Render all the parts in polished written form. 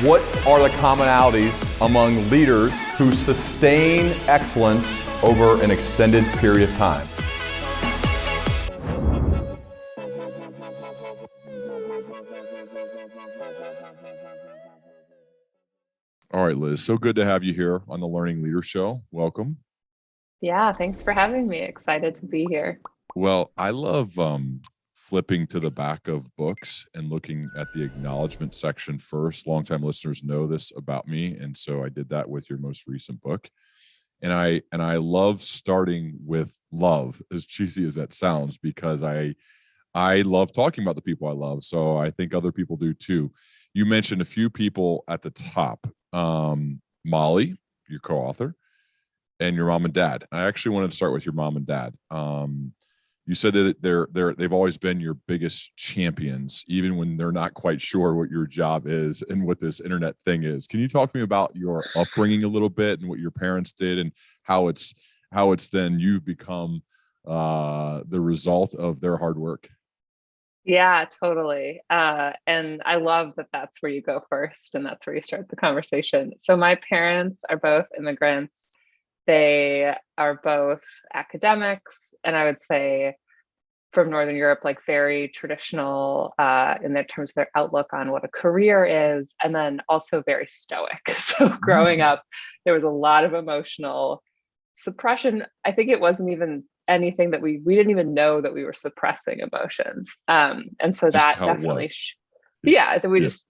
What are the commonalities among leaders who sustain excellence over an extended period of time? All right, Liz. So good to have you here on the Learning Leader Show. Welcome. Yeah, thanks for having me. Excited to be here. Well, I love flipping to the back of books and looking at the acknowledgement section first. Longtime listeners know this about me, and so I did that with your most recent book. And I love starting with love, as cheesy as that sounds, because I love talking about the people I love. So I think other people do too. You mentioned a few people at the top. Molly, your co-author, and your mom and dad. I actually wanted to start with your mom and dad. You said that they've always been your biggest champions, even when they're not quite sure what your job is and what this internet thing is. Can you talk to me about your upbringing a little bit and what your parents did and how it's then you've become the result of their hard work? Yeah, totally. And I love that that's where you go first and that's where you start the conversation. So my parents are both immigrants. They are both academics, and I would say from Northern Europe, like very traditional in their terms of their outlook on what a career is, and then also very stoic. So growing up, there was a lot of emotional suppression. I think it wasn't even anything that we didn't even know that we were suppressing emotions. And so Just that how it definitely, was. yeah, that we Yeah. just,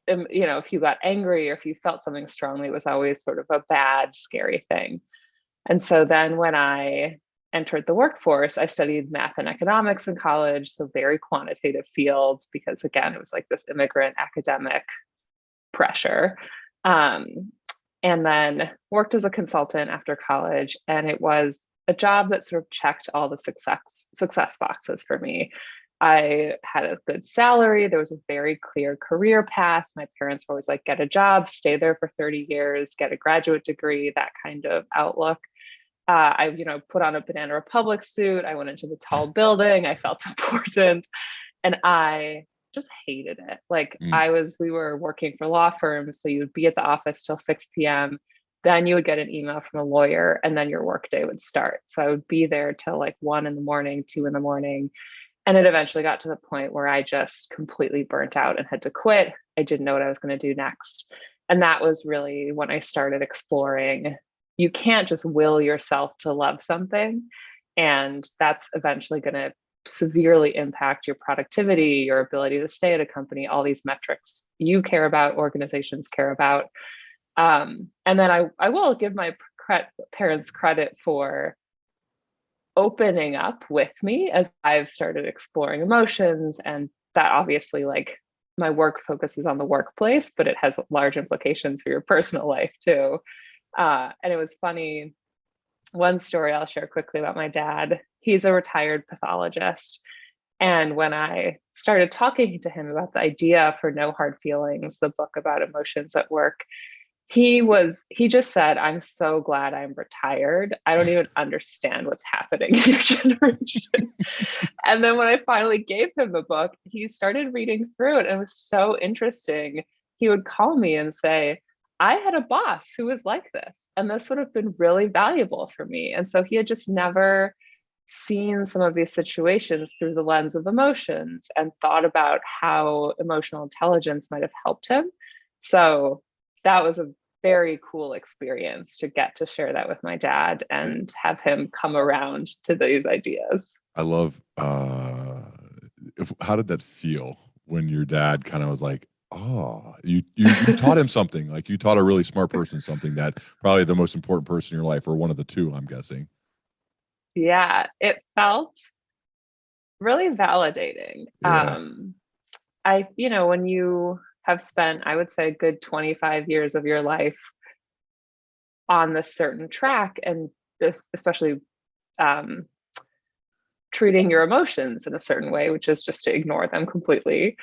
if you got angry or if you felt something strongly, it was always sort of a bad, scary thing. And so then when I entered the workforce, I studied math and economics in college, so very quantitative fields, because again, it was like this immigrant academic pressure. Um, and then worked as a consultant after college, and it was a job that sort of checked all the success boxes for me. I had a good salary. There was a very clear career path. My parents were always like, get a job, stay there for 30 years, get a graduate degree, that kind of outlook. I put on a Banana Republic suit. I went into the tall building. I felt important, and I just hated it. Like Mm. we were working for law firms, so you would be at the office till 6 p.m. Then you would get an email from a lawyer, and then your workday would start. So I would be there till like 1 in the morning, 2 in the morning. And it eventually got to the point where I just completely burnt out and had to quit. I didn't know what I was going to do next. And that was really when I started exploring. You can't just will yourself to love something. And that's eventually going to severely impact your productivity, your ability to stay at a company, all these metrics you care about, organizations care about. And then I will give my parents credit for opening up with me as I've started exploring emotions. And that obviously, like, my work focuses on the workplace, but it has large implications for your personal life too. And it was funny. One story I'll share quickly about my dad. He's a retired pathologist. And when I started talking to him about the idea for No Hard Feelings, the book about emotions at work, he just said, I'm so glad I'm retired. I don't even understand what's happening in your generation. And then when I finally gave him the book, he started reading through it, and it was so interesting. He would call me and say, I had a boss who was like this, and this would have been really valuable for me. And so he had just never seen some of these situations through the lens of emotions and thought about how emotional intelligence might have helped him. So that was a very cool experience to get to share that with my dad and have him come around to these ideas. I love how did that feel when your dad kind of was like, oh, you taught him something, like you taught a really smart person something that probably the most important person in your life, or one of the two, I'm guessing. Yeah, it felt really validating. Yeah. When you have spent, I would say, a good 25 years of your life on this certain track, and this, especially um, treating your emotions in a certain way, which is just to ignore them completely.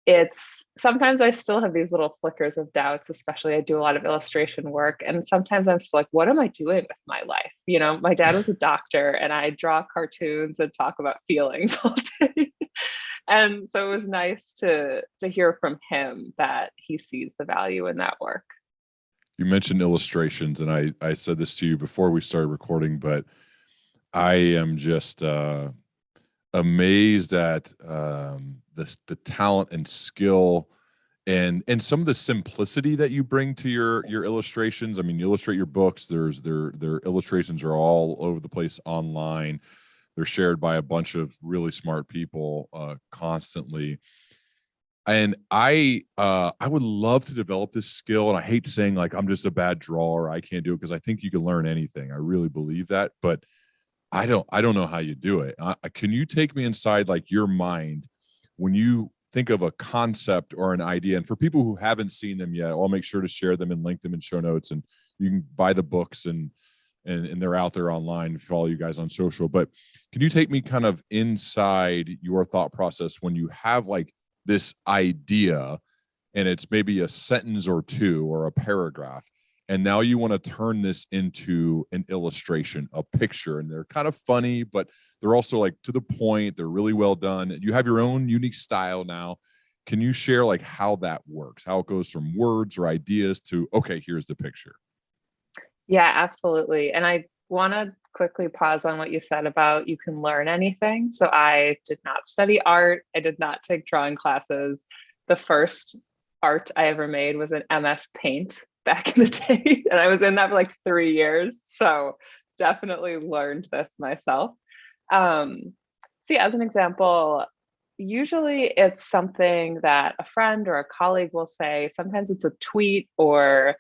It's sometimes I still have these little flickers of doubts, especially I do a lot of illustration work. And sometimes I'm still like, what am I doing with my life? My dad was a doctor, and I draw cartoons and talk about feelings all day. And so it was nice to hear from him that he sees the value in that work. You mentioned illustrations, and I said this to you before we started recording, but I am just amazed at the talent and skill and some of the simplicity that you bring to your illustrations. I mean, you illustrate your books. Their illustrations are all over the place online. They're shared by a bunch of really smart people constantly. And I would love to develop this skill. And I hate saying like I'm just a bad drawer. I can't do it, because I think you can learn anything. I really believe that, but I don't know how you do it. Can you take me inside like your mind when you think of a concept or an idea? And for people who haven't seen them yet, I'll make sure to share them and link them in show notes, and you can buy the books and they're out there online. Follow you guys on social. But can you take me kind of inside your thought process when you have like this idea and it's maybe a sentence or two or a paragraph, and now you want to turn this into an illustration, a picture, and they're kind of funny, but they're also like to the point. They're really well done. You have your own unique style now. Can you share like how that works, how it goes from words or ideas to, okay, here's the picture? Yeah, absolutely. And I want to quickly pause on what you said about you can learn anything. So I did not study art. I did not take drawing classes. The first art I ever made was an MS Paint back in the day. And I was in that for like 3 years. So definitely learned this myself. See, as an example, usually it's something that a friend or a colleague will say. Sometimes it's a tweet or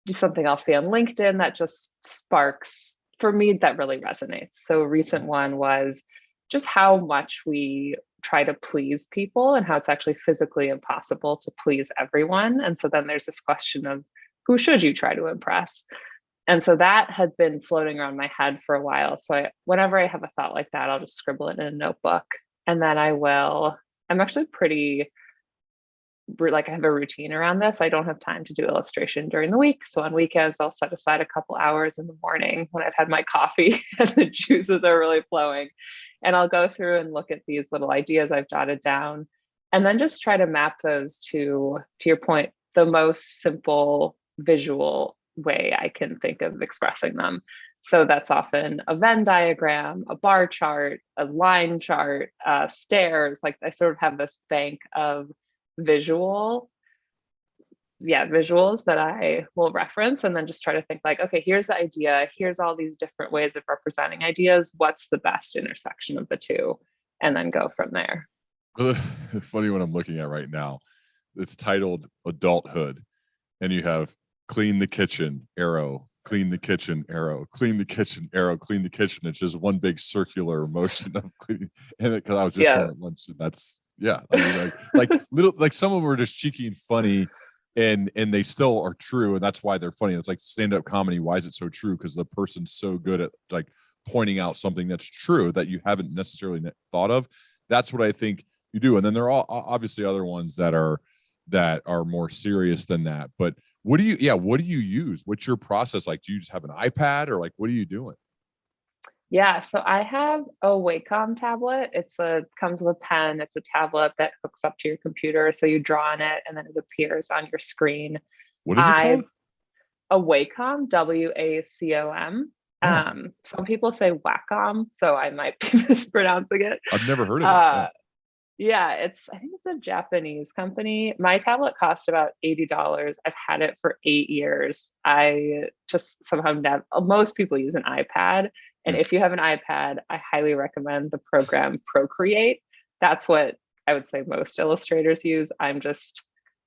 just something I'll see on LinkedIn that just sparks, for me, that really resonates. So a recent one was just how much we try to please people and how it's actually physically impossible to please everyone. And so then there's this question of who should you try to impress? And so that had been floating around my head for a while. So whenever I have a thought like that, I'll just scribble it in a notebook. And then I'm actually pretty, like I have a routine around this. I don't have time to do illustration during the week. So on weekends, I'll set aside a couple hours in the morning when I've had my coffee and the juices are really flowing. And I'll go through and look at these little ideas I've jotted down and then just try to map those to your point, the most simple visual way I can think of expressing them. So that's often a Venn diagram, a bar chart, a line chart, stairs. Like I sort of have this bank of visuals that I will reference and then just try to think like, okay, here's the idea. Here's all these different ways of representing ideas. What's the best intersection of the two? And then go from there. Funny what I'm looking at right now. It's titled Adulthood, and you have clean the kitchen, arrow, clean the kitchen, arrow, clean the kitchen, arrow, clean the kitchen. It's just one big circular motion of cleaning. And because I was just on at lunch, and that's I mean, like little, like some of them are just cheeky and funny, and they still are true, and that's why they're funny. It's like stand-up comedy. Why is it so true? Because the person's so good at like pointing out something that's true that you haven't necessarily thought of. That's what I think you do. And then there are obviously other ones that are more serious than that. But what do you use? What's your process like? Do you just have an iPad, or like what are you doing? Yeah, so I have a Wacom tablet. Comes with a pen. It's a tablet that hooks up to your computer. So you draw on it and then it appears on your screen. What is it called? A Wacom, WACOM. Some people say Wacom, so I might be mispronouncing it. I've never heard of it. Yeah, I think it's a Japanese company. My tablet cost about $80. I've had it for 8 years. I just somehow most people use an iPad. And if you have an iPad, I highly recommend the program Procreate. That's what I would say most illustrators use. I'm just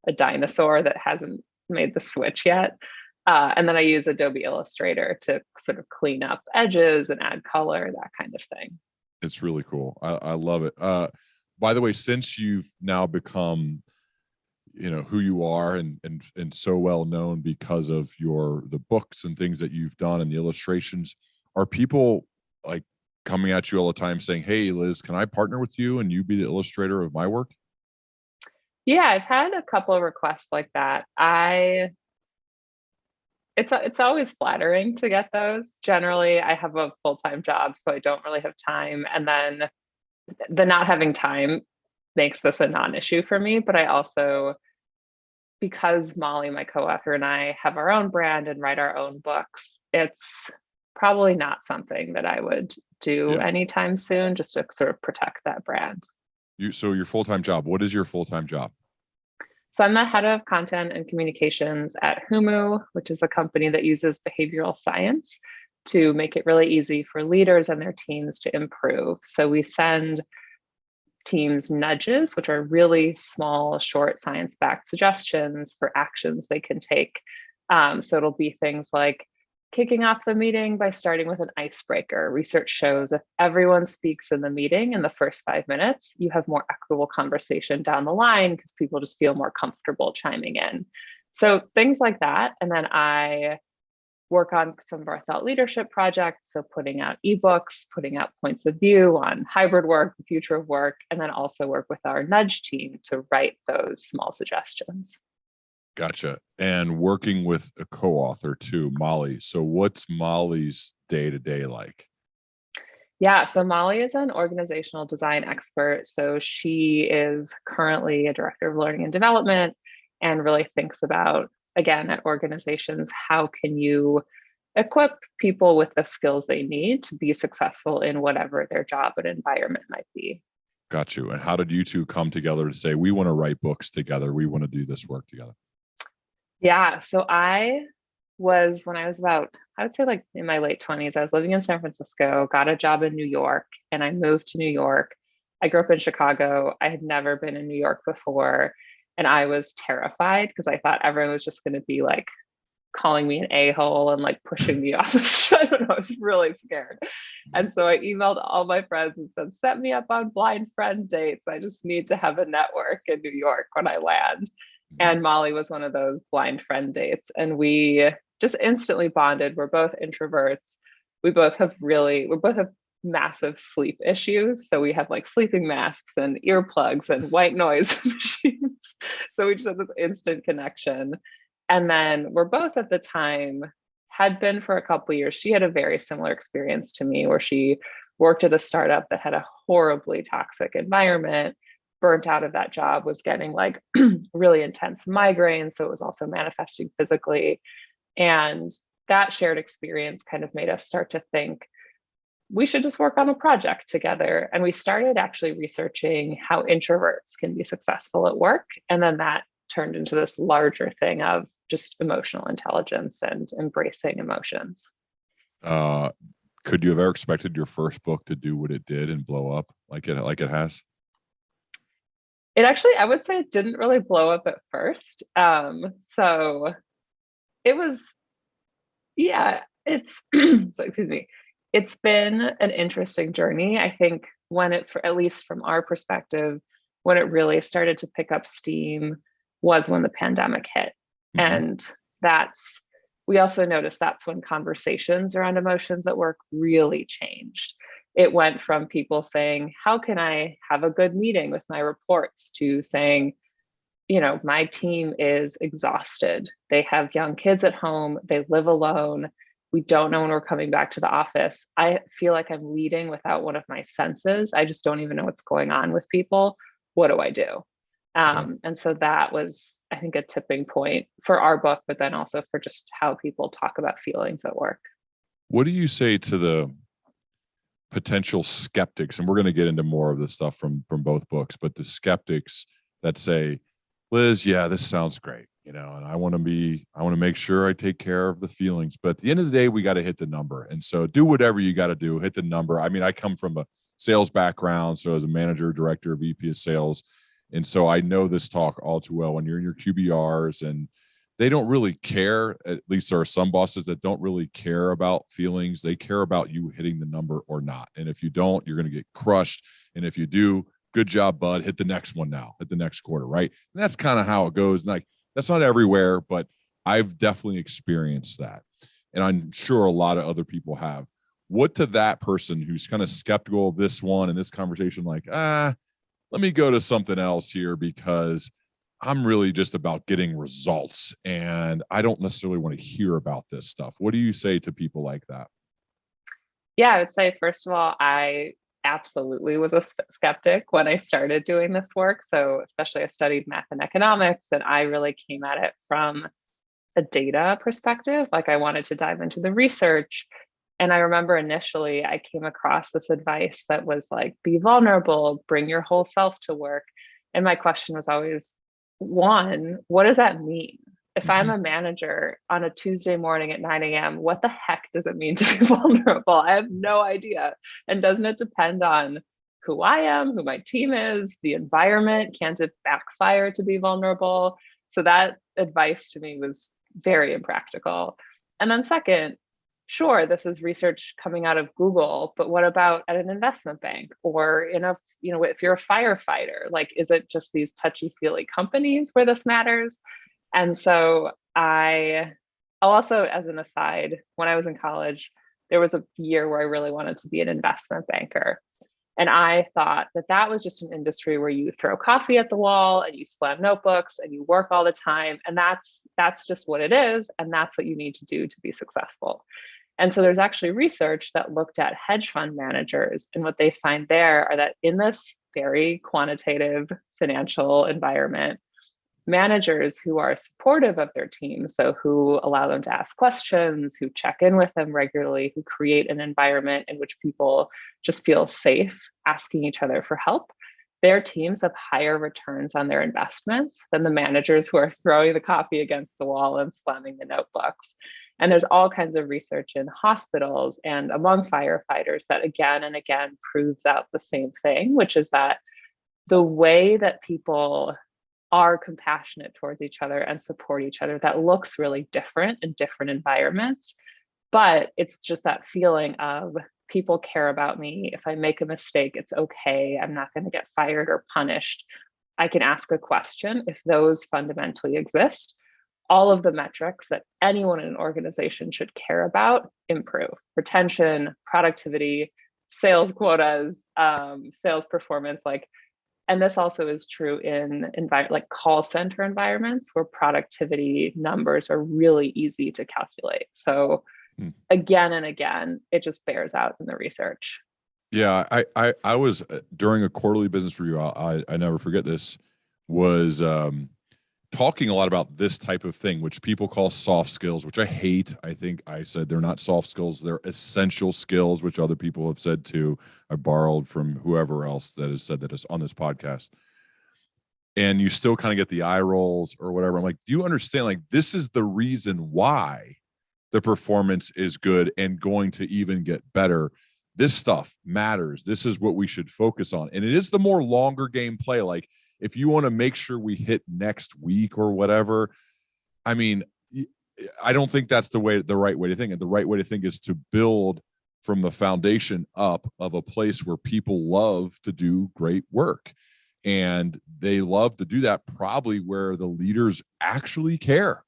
a dinosaur that hasn't made the switch yet. And then I use Adobe Illustrator to sort of clean up edges and add color, that kind of thing. It's really cool. I love it. By the way, since you've now become, who you are and so well known because of the books and things that you've done and the illustrations, are people like coming at you all the time saying, "Hey, Liz, can I partner with you and you be the illustrator of my work?" Yeah, I've had a couple of requests like that. It's always flattering to get those. Generally, I have a full-time job, so I don't really have time. And then the not having time makes this a non-issue for me. But I also, because Molly, my co-author, and I have our own brand and write our own books, it's probably not something that I would do Yeah. anytime soon, just to sort of protect that brand. So your full-time job, what is your full-time job? So I'm the head of content and communications at Humu, which is a company that uses behavioral science to make it really easy for leaders and their teams to improve. So we send teams nudges, which are really small, short, science-backed suggestions for actions they can take. So it'll be things like kicking off the meeting by starting with an icebreaker. Research shows if everyone speaks in the meeting in the first 5 minutes, you have more equitable conversation down the line because people just feel more comfortable chiming in. So things like that. And then I work on some of our thought leadership projects. So putting out ebooks, putting out points of view on hybrid work, the future of work, and then also work with our nudge team to write those small suggestions. Gotcha. And working with a co-author too, Molly. So what's Molly's day-to-day like? Yeah, so Molly is an organizational design expert. So she is currently a director of learning and development and really thinks about, again, at organizations, how can you equip people with the skills they need to be successful in whatever their job and environment might be. Got you. And how did you two come together to say, we want to write books together, we want to do this work together? Yeah, so when I was about, I would say like in my late 20s, I was living in San Francisco, got a job in New York, and I moved to New York. I grew up in Chicago. I had never been in New York before. And I was terrified because I thought everyone was just going to be like calling me an a-hole and like pushing me off the street. I don't know, I was really scared. And so I emailed all my friends and said, set me up on blind friend dates. I just need to have a network in New York when I land. And Molly was one of those blind friend dates. And we just instantly bonded. We're both introverts. We're both have massive sleep issues. So we have like sleeping masks and earplugs and white noise machines. So we just had this instant connection. And then we're both at the time had been for a couple of years. She had a very similar experience to me where she worked at a startup that had a horribly toxic environment, burnt out of that job, was getting like really intense migraines. So it was also manifesting physically. And that shared experience kind of made us start to think we should just work on a project together. And we started actually researching how introverts can be successful at work. And then that turned into this larger thing of just emotional intelligence and embracing emotions. Could you have ever expected your first book to do what it did and blow up like it has? It actually, I would say it didn't really blow up at first. So it was, yeah, it's, so excuse me. It's been an interesting journey. I think at least from our perspective, when it really started to pick up steam was when the pandemic hit. Mm-hmm. And we also noticed that's when conversations around emotions at work really changed. It went from people saying, how can I have a good meeting with my reports, to saying, my team is exhausted. They have young kids at home. They live alone. We don't know when we're coming back to the office. I feel like I'm leading without one of my senses. I just don't even know what's going on with people. What do I do? And so that was, I think, a tipping point for our book, but then also for just how people talk about feelings at work. What do you say to the potential skeptics? And we're going to get into more of this stuff from both books, but the skeptics that say, Liz, yeah, this sounds great, and I want to make sure I take care of the feelings, but at the end of the day, we got to hit the number. And so do whatever you got to do, hit the number. I mean, I come from a sales background. So as a manager, director, VP of sales. And so I know this talk all too well. When you're in your QBRs and they don't really care, at least there are some bosses that don't really care about feelings. They care about you hitting the number or not. And if you don't, you're going to get crushed. And if you do, good job, bud. Hit the next one now, hit the next quarter, right? And that's kind of how it goes. And like, that's not everywhere, but I've definitely experienced that. And I'm sure a lot of other people have. What to that person who's kind of skeptical of this one and this conversation, like, let me go to something else here because I'm really just about getting results and I don't necessarily want to hear about this stuff. What do you say to people like that? Yeah, I would say, first of all, I absolutely was a skeptic when I started doing this work. So, especially I studied math and economics, and I really came at it from a data perspective. Like, I wanted to dive into the research. And I remember initially I came across this advice that was like, be vulnerable, bring your whole self to work. And my question was always, one, what does that mean? If I'm a manager on a Tuesday morning at 9 a.m., what the heck does it mean to be vulnerable? I have no idea. And doesn't it depend on who I am, who my team is, the environment? Can't it backfire to be vulnerable? So that advice to me was very impractical. And then second, sure, this is research coming out of Google, but what about at an investment bank or in a, if you're a firefighter, like, is it just these touchy-feely companies where this matters? And so I'll also, as an aside, when I was in college, there was a year where I really wanted to be an investment banker. And I thought that that was just an industry where you throw coffee at the wall and you slam notebooks and you work all the time. And that's just what it is. And that's what you need to do to be successful. And so there's actually research that looked at hedge fund managers. And what they find there are that in this very quantitative financial environment, managers who are supportive of their teams, so who allow them to ask questions, who check in with them regularly, who create an environment in which people just feel safe asking each other for help, their teams have higher returns on their investments than the managers who are throwing the coffee against the wall and slamming the notebooks. And there's all kinds of research in hospitals and among firefighters that again and again proves out the same thing, which is that the way that people are compassionate towards each other and support each other, that looks really different in different environments. But it's just that feeling of people care about me. If I make a mistake, it's okay. I'm not going to get fired or punished. I can ask a question. If those fundamentally exist, all of the metrics that anyone in an organization should care about improve: retention, productivity, sales quotas, sales performance. And this also is true in like call center environments where productivity numbers are really easy to calculate. So again and again, it just bears out in the research. Yeah, I was during a quarterly business review. I never forget this. Was talking a lot about this type of thing, which people call soft skills, which I hate. I think I said they're not soft skills; they're essential skills, which other people have said too. I borrowed from whoever else that has said that is on this podcast. And you still kind of get the eye rolls or whatever. I'm like, do you understand? Like, this is the reason why the performance is good and going to even get better. This stuff matters. This is what we should focus on. And it is the more longer game play. Like, if you want to make sure we hit next week or whatever, I mean, I don't think that's the right way to think. And the right way to think is to build from the foundation up of a place where people love to do great work. And they love to do that probably where the leaders actually care.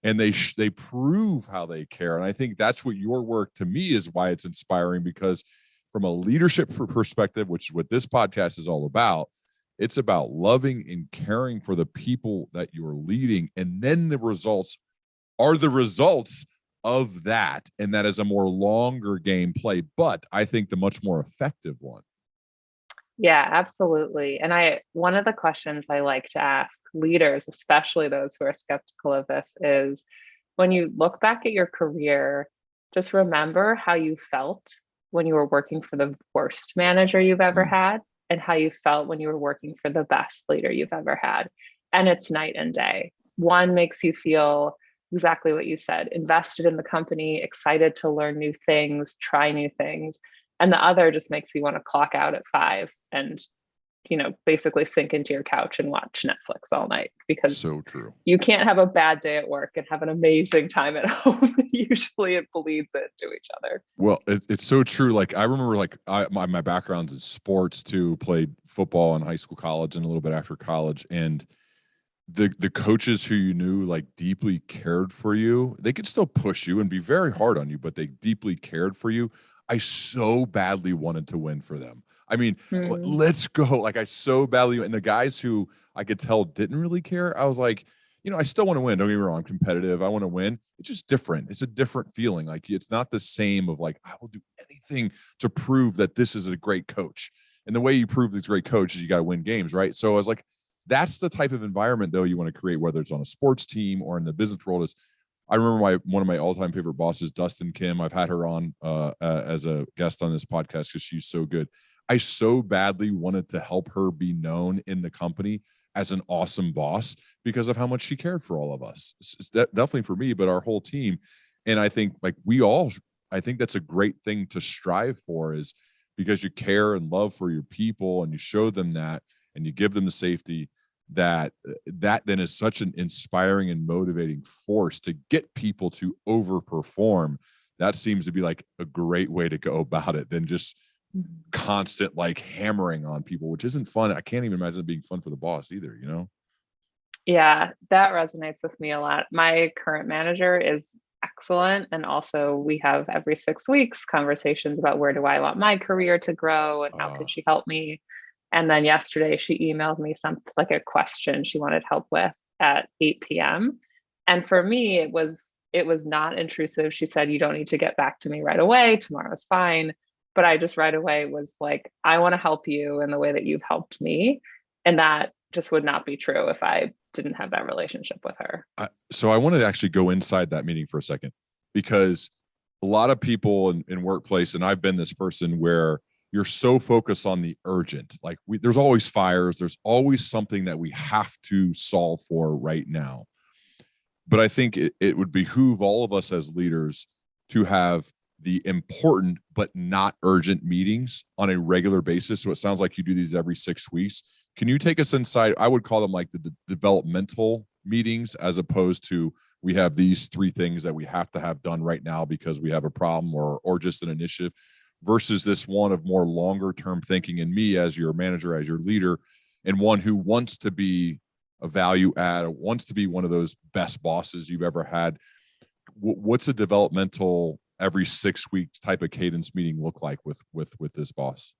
And they prove how they care. And I think that's what your work, to me, is why it's inspiring, because from a leadership perspective, which is what this podcast is all about, it's about loving and caring for the people that you're leading. And then the results are the results of that. And that is a more longer game play, but I think the much more effective one. Yeah, absolutely. And one of the questions I like to ask leaders, especially those who are skeptical of this, is when you look back at your career, just remember how you felt when you were working for the worst manager you've ever had, and how you felt when you were working for the best leader you've ever had. And it's night and day. One makes you feel exactly what you said, invested in the company, excited to learn new things, try new things. And the other just makes you want to clock out at 5 and, basically sink into your couch and watch Netflix all night, because so true. You can't have a bad day at work and have an amazing time at home. Usually it bleeds into each other. Well, it's so true. Like, I remember, my background's in sports too, played football in high school, college, and a little bit after college. And the coaches who you knew deeply cared for you, they could still push you and be very hard on you, but they deeply cared for you. I so badly wanted to win for them. I mean, let's go. I so badly, and the guys who I could tell didn't really care, I was like, I still want to win. Don't get me wrong. I'm competitive. I want to win. It's just different. It's a different feeling. Like, it's not the same of like, I will do anything to prove that this is a great coach. And the way you prove this great coach is you got to win games, right? So I was like, that's the type of environment though you want to create, whether it's on a sports team or in the business world. Is I remember one of my all-time favorite bosses, Dustin Kim. I've had her on as a guest on this podcast because she's so good. I so badly wanted to help her be known in the company as an awesome boss because of how much she cared for all of us. It's definitely for me, but our whole team. And I think like I think that's a great thing to strive for, is because you care and love for your people and you show them that and you give them the safety that then is such an inspiring and motivating force to get people to overperform. That seems to be like a great way to go about it than just constant like hammering on people, which isn't fun. I can't even imagine it being fun for the boss either, Yeah, that resonates with me a lot. My current manager is excellent. And also we have every 6 weeks conversations about where do I want my career to grow and how can she help me. And then yesterday she emailed me something like a question she wanted help with at 8 p.m. And for me, it was not intrusive. She said, you don't need to get back to me right away. Tomorrow's fine. But I just right away was like, I want to help you in the way that you've helped me. And that just would not be true if I didn't have that relationship with her. So I want to actually go inside that meeting for a second, because a lot of people in workplace, and I've been this person where you're so focused on the urgent, like there's always fires, there's always something that we have to solve for right now. But I think it would behoove all of us as leaders to have the important but not urgent meetings on a regular basis. So it sounds like you do these every 6 weeks. Can you take us inside? I would call them like the developmental meetings, as opposed to we have these 3 things that we have to have done right now because we have a problem or just an initiative, versus this one of more longer term thinking, and me as your manager, as your leader, and one who wants to be a value add, wants to be one of those best bosses you've ever had. What's a developmental every 6 weeks type of cadence meeting look like with this boss?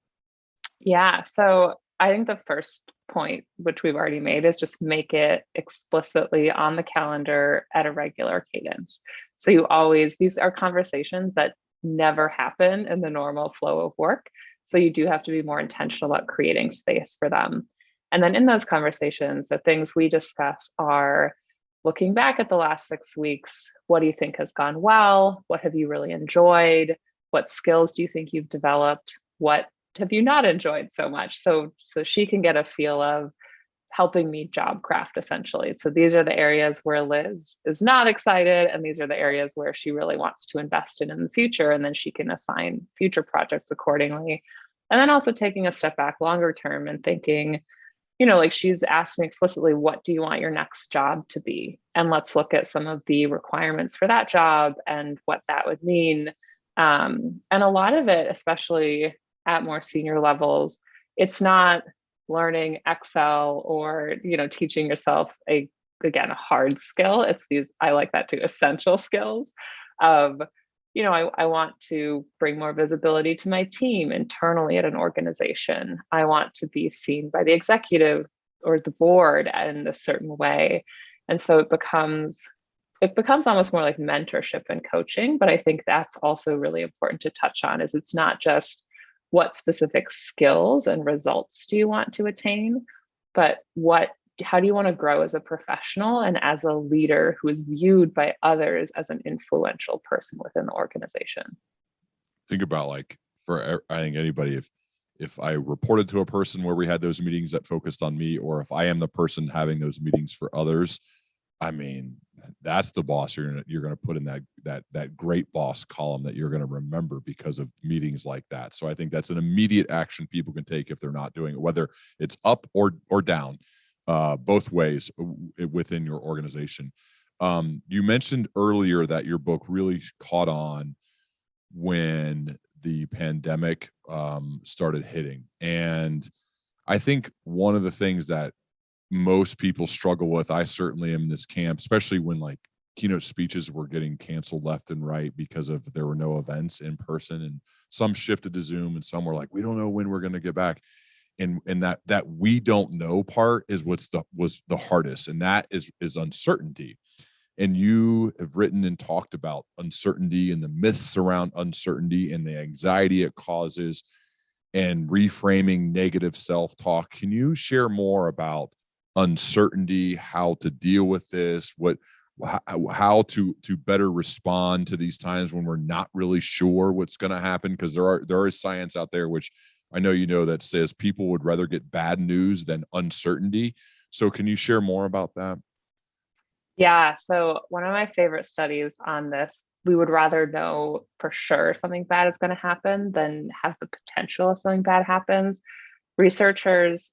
Yeah. So I think the first point, which we've already made, is just make it explicitly on the calendar at a regular cadence. So these are conversations that never happen in the normal flow of work. So you do have to be more intentional about creating space for them. And then in those conversations, the things we discuss are looking back at the last 6 weeks. What do you think has gone well? What have you really enjoyed? What skills do you think you've developed? What have you not enjoyed so much? So she can get a feel of helping me job craft, essentially. So these are the areas where Liz is not excited, and these are the areas where she really wants to invest in the future, and then she can assign future projects accordingly. And then also taking a step back longer term and thinking, like she's asked me explicitly, what do you want your next job to be? And let's look at some of the requirements for that job and what that would mean. And a lot of it, especially at more senior levels, it's not learning Excel or, teaching yourself a hard skill. It's these, I like that too, essential skills of, I want to bring more visibility to my team internally at an organization. I want to be seen by the executive or the board in a certain way. And so it becomes almost more like mentorship and coaching. But I think that's also really important to touch on, is it's not just what specific skills and results do you want to attain, but how do you want to grow as a professional and as a leader who is viewed by others as an influential person within the organization? Think about, like, for I think anybody, if I reported to a person where we had those meetings that focused on me, or if I am the person having those meetings for others, I mean, that's the boss you're gonna put in that great boss column that you're gonna remember because of meetings like that. So I think that's an immediate action people can take if they're not doing it, whether it's up or down, both ways within your organization. You mentioned earlier that your book really caught on when the pandemic started hitting, and I think one of the things that most people struggle with, I certainly am in this camp, especially when like keynote speeches were getting canceled left and right because of there were no events in person, and some shifted to Zoom, and some were like, we don't know when we're going to get back. And that we don't know part is was the hardest, and that is uncertainty. And you have written and talked about uncertainty and the myths around uncertainty and the anxiety it causes and reframing negative self-talk. Can you share more about uncertainty, how to deal with this, how to better respond to these times when we're not really sure what's going to happen? Because there is science out there, which I know you know, that says people would rather get bad news than uncertainty. So can you share more about that? Yeah. So one of my favorite studies on this, we would rather know for sure something bad is going to happen than have the potential of something bad happens. Researchers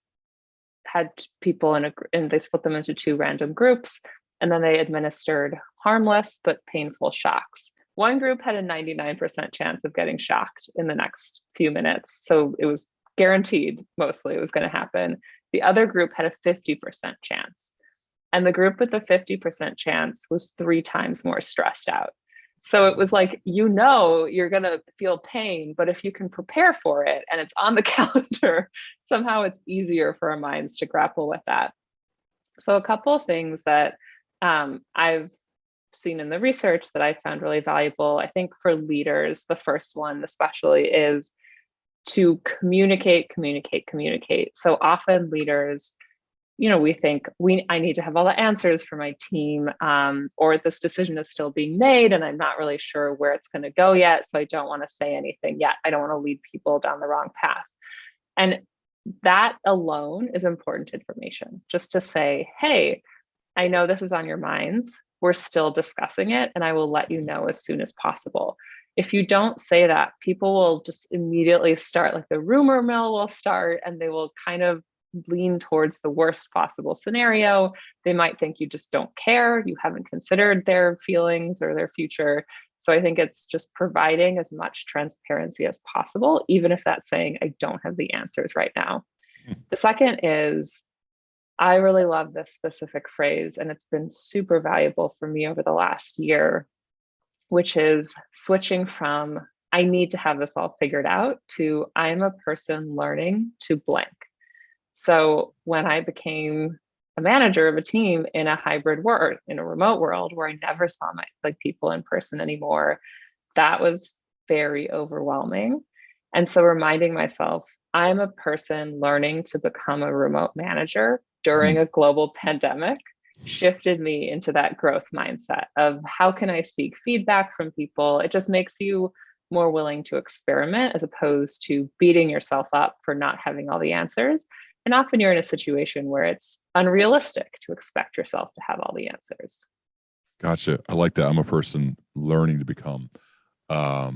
had people and they split them into two random groups, and then they administered harmless but painful shocks. One group had a 99% chance of getting shocked in the next few minutes. So it was guaranteed mostly it was going to happen. The other group had a 50% chance. And the group with the 50% chance was 3 times more stressed out. So it was like, you're going to feel pain, but if you can prepare for it and it's on the calendar, somehow it's easier for our minds to grapple with that. So a couple of things that I've seen in the research that I found really valuable, I think for leaders, the first one especially is to communicate. So often leaders, we think I need to have all the answers for my team, or this decision is still being made and I'm not really sure where it's going to go yet. So I don't want to say anything yet. I don't want to lead people down the wrong path. And that alone is important information, just to say, hey, I know this is on your minds. We're still discussing it, and I will let you know as soon as possible. If you don't say that, people will just immediately start, like the rumor mill will start, and they will kind of lean towards the worst possible scenario. They might think you just don't care, you haven't considered their feelings or their future. So I think it's just providing as much transparency as possible, even if that's saying, I don't have the answers right now. The second is, I really love this specific phrase, and it's been super valuable for me over the last year, which is switching from, I need to have this all figured out, to I'm a person learning to blank. So when I became a manager of a team in a hybrid world, in a remote world where I never saw my people in person anymore, that was very overwhelming. And so reminding myself, I'm a person learning to become a remote manager during a global pandemic shifted me into that growth mindset of how can I seek feedback from people? It just makes you more willing to experiment as opposed to beating yourself up for not having all the answers. And often you're in a situation where it's unrealistic to expect yourself to have all the answers. Gotcha. I like that. I'm a person learning to become. I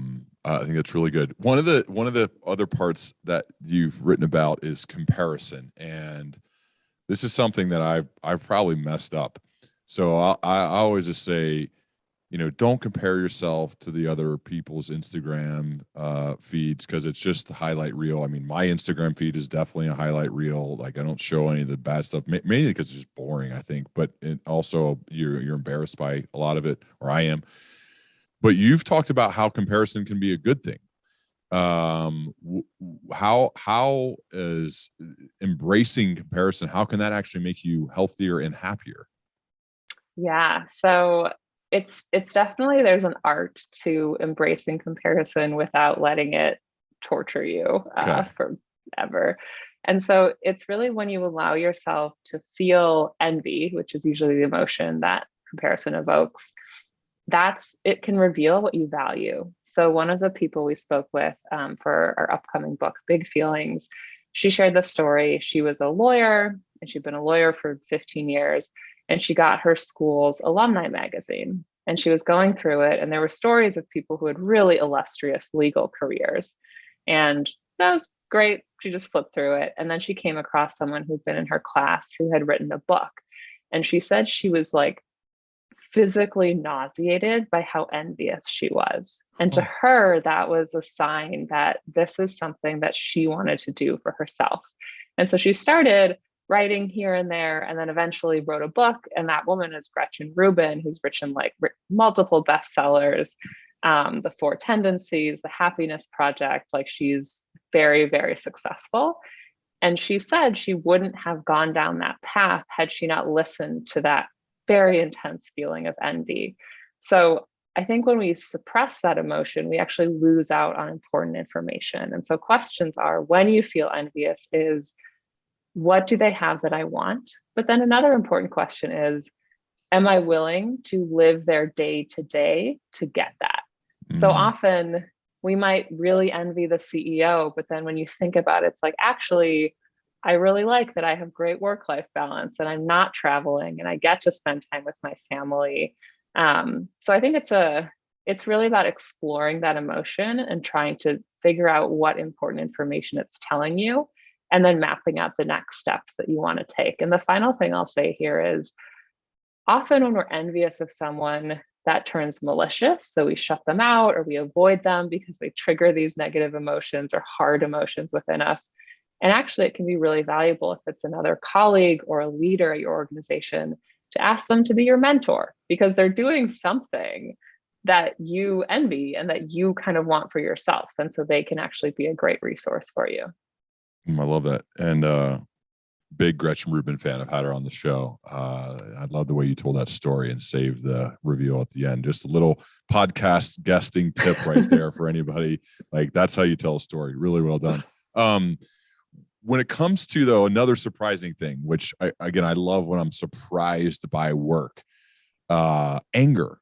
think that's really good. One of the other parts that you've written about is comparison, and this is something that I've probably messed up. So I always just say, don't compare yourself to the other people's Instagram feeds, because it's just the highlight reel. I mean, my Instagram feed is definitely a highlight reel. Like, I don't show any of the bad stuff, mainly because it's just boring, I think. But also you're embarrassed by a lot of it, or I am. But you've talked about how comparison can be a good thing. How is embracing comparison? How can that actually make you healthier and happier? Yeah. So it's definitely, there's an art to embracing comparison without letting it torture you forever. And so it's really when you allow yourself to feel envy, which is usually the emotion that comparison evokes, it can reveal what you value. So one of the people we spoke with for our upcoming book, Big Feelings, she shared the story. She was a lawyer, and she'd been a lawyer for 15 years. And she got her school's alumni magazine, and she was going through it. And there were stories of people who had really illustrious legal careers. And that was great. She just flipped through it. And then she came across someone who'd been in her class who had written a book. And she said she was like physically nauseated by how envious she was. And to her, that was a sign that this is something that she wanted to do for herself. And so she started writing here and there, and then eventually wrote a book. And that woman is Gretchen Rubin, who's written like multiple bestsellers, The Four Tendencies, The Happiness Project. Like, she's very, very successful. And she said she wouldn't have gone down that path had she not listened to that very intense feeling of envy. So I think when we suppress that emotion, we actually lose out on important information. And so questions are, when you feel envious, is what do they have that I want? But then another important question is, am I willing to live their day to day to get that? So often we might really envy the CEO, but then when you think about it, it's like, actually, I really like that I have great work-life balance and I'm not traveling and I get to spend time with my family. So I think it's really about exploring that emotion and trying to figure out what important information it's telling you, and then mapping out the next steps that you want to take. And the final thing I'll say here is, often when we're envious of someone, that turns malicious. So we shut them out or we avoid them because they trigger these negative emotions or hard emotions within us. And actually, it can be really valuable if it's another colleague or a leader at your organization to ask them to be your mentor, because they're doing something that you envy and that you kind of want for yourself. And so they can actually be a great resource for you. I love that. And big Gretchen Rubin fan. I've had her on the show. I love the way you told that story and saved the reveal at the end. Just a little podcast guesting tip right there for anybody. Like, that's how you tell a story. Really well done. When it comes to, though, another surprising thing, which I love when I'm surprised by work, anger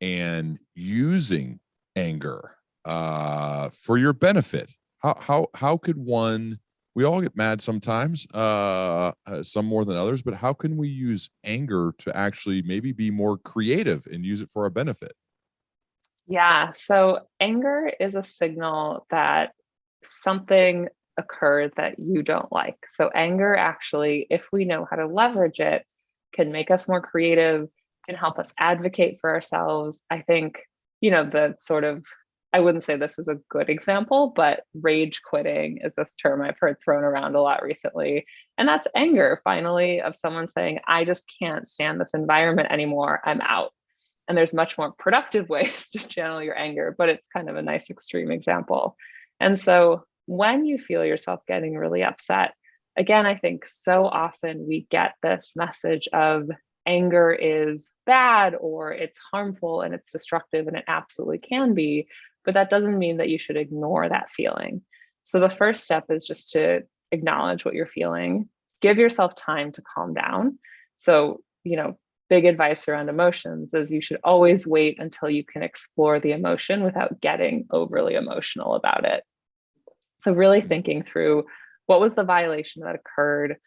and using anger for your benefit. How could one? We all get mad sometimes, some more than others, but how can we use anger to actually maybe be more creative and use it for our benefit? Yeah. So anger is a signal that something occurred that you don't like. So anger actually, if we know how to leverage it, can make us more creative, can help us advocate for ourselves. I think, the sort of, I wouldn't say this is a good example, but rage quitting is this term I've heard thrown around a lot recently. And that's anger, finally, of someone saying, I just can't stand this environment anymore. I'm out. And there's much more productive ways to channel your anger, but it's kind of a nice extreme example. And so when you feel yourself getting really upset, again, I think so often we get this message of anger is bad or it's harmful and it's destructive, and it absolutely can be. But that doesn't mean that you should ignore that feeling. So the first step is just to acknowledge what you're feeling, give yourself time to calm down. So, big advice around emotions is you should always wait until you can explore the emotion without getting overly emotional about it. So really thinking through, what was the violation that occurred?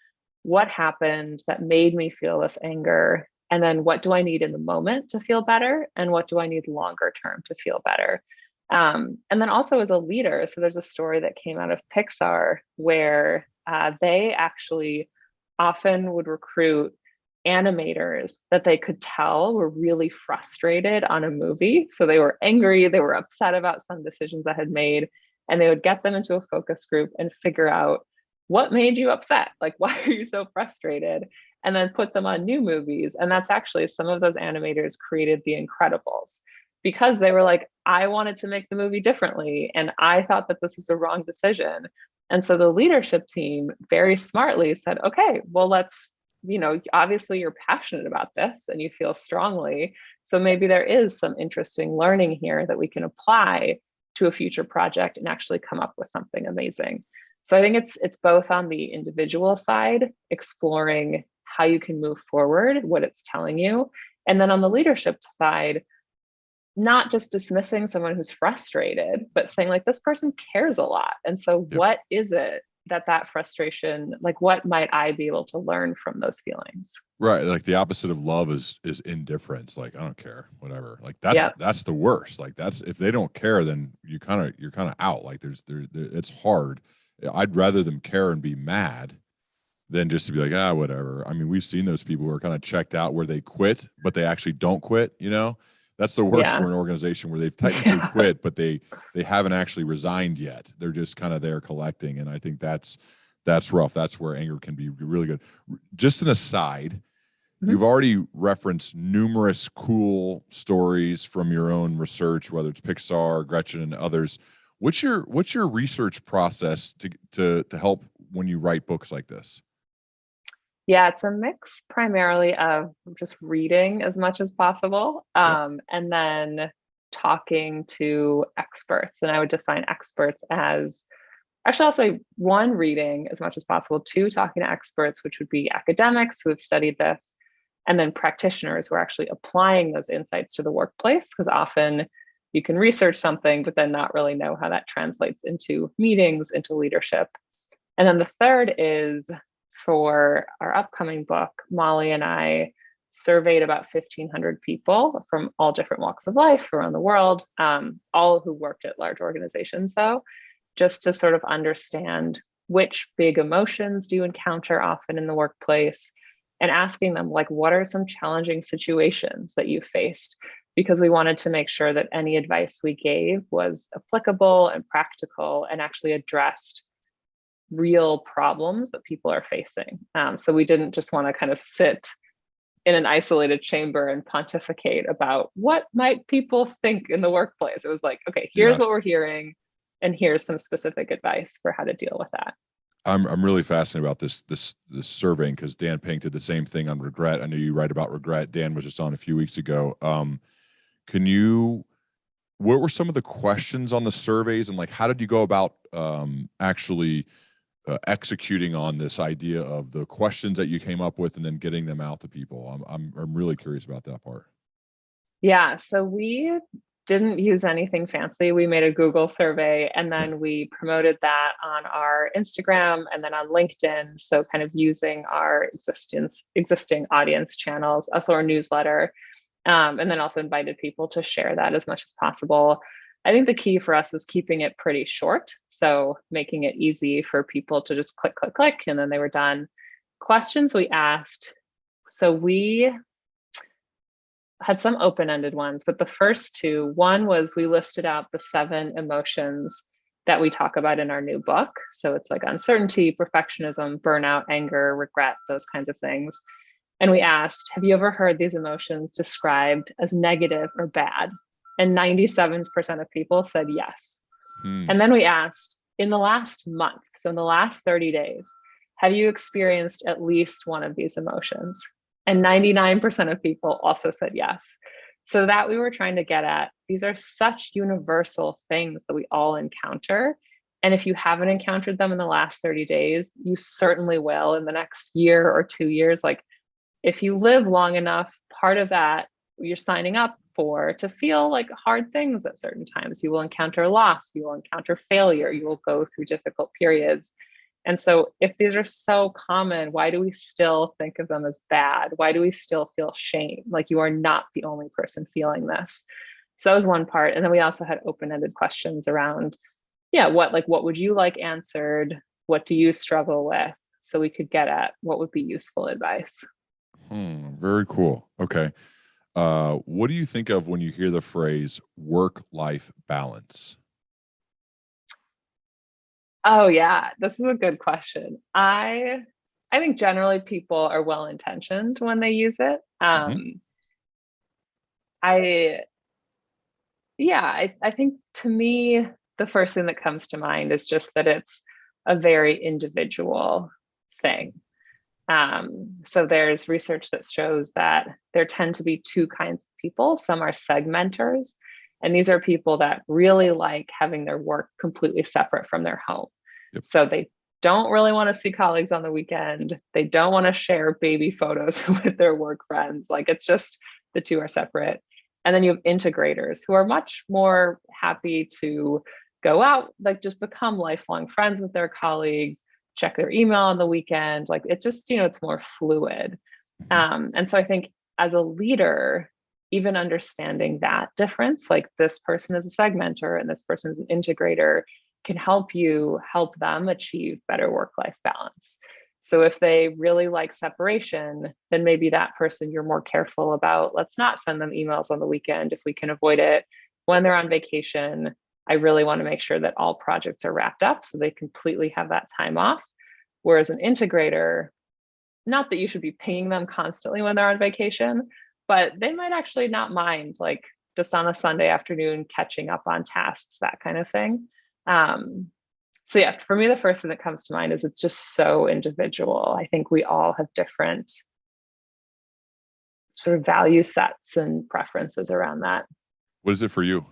What happened that made me feel this anger? And then what do I need in the moment to feel better? And what do I need longer term to feel better? And then also as a leader, so there's a story that came out of Pixar where they actually often would recruit animators that they could tell were really frustrated on a movie. So they were angry, they were upset about some decisions that had made, and they would get them into a focus group and figure out what made you upset? Like, why are you so frustrated? And then put them on new movies. And that's actually, some of those animators created The Incredibles, because they were like, I wanted to make the movie differently. And I thought that this was the wrong decision. And so the leadership team very smartly said, okay, well, let's, obviously you're passionate about this and you feel strongly. So maybe there is some interesting learning here that we can apply to a future project and actually come up with something amazing. So I think it's both on the individual side, exploring how you can move forward, what it's telling you. And then on the leadership side, not just dismissing someone who's frustrated, but saying, like, this person cares a lot. And so what is it that frustration, like, what might I be able to learn from those feelings? Right. Like, the opposite of love is indifference. Like, I don't care, whatever. Like, that's the worst. Like, that's, if they don't care, then you're kind of out. Like, it's hard. I'd rather them care and be mad than just to be like, whatever. I mean, we've seen those people who are kind of checked out where they quit, but they actually don't quit, That's the worst for an organization, where they've technically quit, but they haven't actually resigned yet. They're just kind of there collecting. And I think that's rough. That's where anger can be really good. Just an aside, you've already referenced numerous cool stories from your own research, whether it's Pixar, Gretchen, and others. What's your research process to help when you write books like this? Yeah, it's a mix primarily of just reading as much as possible, Yep. and then talking to experts. And I would define experts as actually I'll say one, reading as much as possible, two, talking to experts, which would be academics who have studied this, and then practitioners who are actually applying those insights to the workplace, because often you can research something, but then not really know how that translates into meetings, into leadership. And then the third is for our upcoming book, Molly and I surveyed about 1,500 people from all different walks of life around the world, all who worked at large organizations, though, just to sort of understand which big emotions do you encounter often in the workplace, and asking them, like, what are some challenging situations that you faced? Because we wanted to make sure that any advice we gave was applicable and practical and actually addressed real problems that people are facing. So we didn't just want to kind of sit in an isolated chamber and pontificate about what might people think in the workplace. It was like, okay, here's what Yes. we're hearing, and here's some specific advice for how to deal with that. I'm really fascinated about this surveying, because Dan Pink did the same thing on regret. I know you write about regret. Dan was just on a few weeks ago. Can you, what were some of the questions on the surveys, and like how did you go about actually executing on this idea of the questions that you came up with and then getting them out to people? I'm really curious about that part. Yeah, so we didn't use anything fancy. We made a Google survey, and then we promoted that on our Instagram and then on LinkedIn. So kind of using our existing audience channels, also our newsletter, and then also invited people to share that as much as possible. I think the key for us was keeping it pretty short. So making it easy for people to just click, click, click, and then they were done. Questions we asked. So we had some open-ended ones, but the first two, one was we listed out the 7 emotions that we talk about in our new book. So it's like uncertainty, perfectionism, burnout, anger, regret, those kinds of things. And we asked, have you ever heard these emotions described as negative or bad? And 97% of people said yes. And then we asked, in the last month, so in the last 30 days, have you experienced at least one of these emotions? And 99% of people also said yes. So that we were trying to get at, these are such universal things that we all encounter. And if you haven't encountered them in the last 30 days, you certainly will in the next year or 2 years. Like, if you live long enough, part of that you're signing up for to feel like hard things at certain times. You will encounter loss, you will encounter failure, you will go through difficult periods. And so if these are so common, why do we still think of them as bad? Why do we still feel shame? Like, you are not the only person feeling this. So that was one part. And then we also had open-ended questions around, what would you like answered? What do you struggle with? So we could get at what would be useful advice. Very cool. Okay. What do you think of when you hear the phrase work-life balance? Oh yeah, this is a good question. I think generally people are well intentioned when they use it. Mhm. I I think to me the first thing that comes to mind is just that it's a very individual thing. So there's research that shows that there tend to be two kinds of people. Some are segmenters, and these are people that really like having their work completely separate from their home. Yep. So they don't really want to see colleagues on the weekend. They don't want to share baby photos with their work friends. Like, it's just the two are separate. And then you have integrators who are much more happy to go out, like just become lifelong friends with their colleagues, check their email on the weekend. Like, it just, it's more fluid. And so I think as a leader, even understanding that difference, like this person is a segmenter and this person is an integrator, can help you help them achieve better work-life balance. So if they really like separation, then maybe that person you're more careful about, let's not send them emails on the weekend if we can avoid it. When they're on vacation, I really want to make sure that all projects are wrapped up so they completely have that time off. Whereas an integrator, not that you should be paying them constantly when they're on vacation, but they might actually not mind, like just on a Sunday afternoon, catching up on tasks, that kind of thing. So yeah, for me, the first thing that comes to mind is it's just so individual. I think we all have different sort of value sets and preferences around that. What is it for you?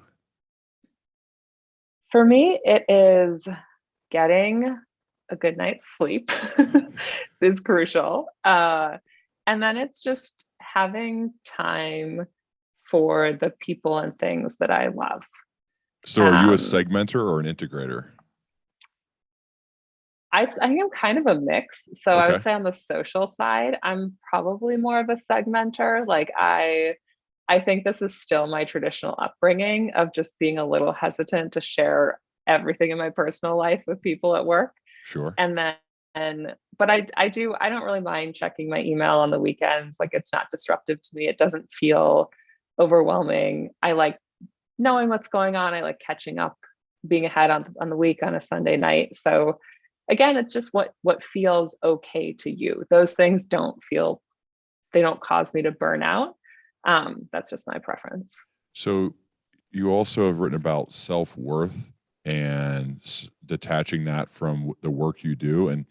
For me, it is getting a good night's sleep is crucial. And then it's just having time for the people and things that I love. So are you a segmenter or an integrator? I think I'm kind of a mix. So I Okay. would say on the social side, I'm probably more of a segmenter. Like I think this is still my traditional upbringing of just being a little hesitant to share everything in my personal life with people at work. Sure. And then, but I don't really mind checking my email on the weekends. Like it's not disruptive to me. It doesn't feel overwhelming. I like knowing what's going on. I like catching up, being ahead on the week on a Sunday night. So again, it's just what feels okay to you. Those things they don't cause me to burn out. That's just my preference. So you also have written about self-worth and detaching that from the work you do. And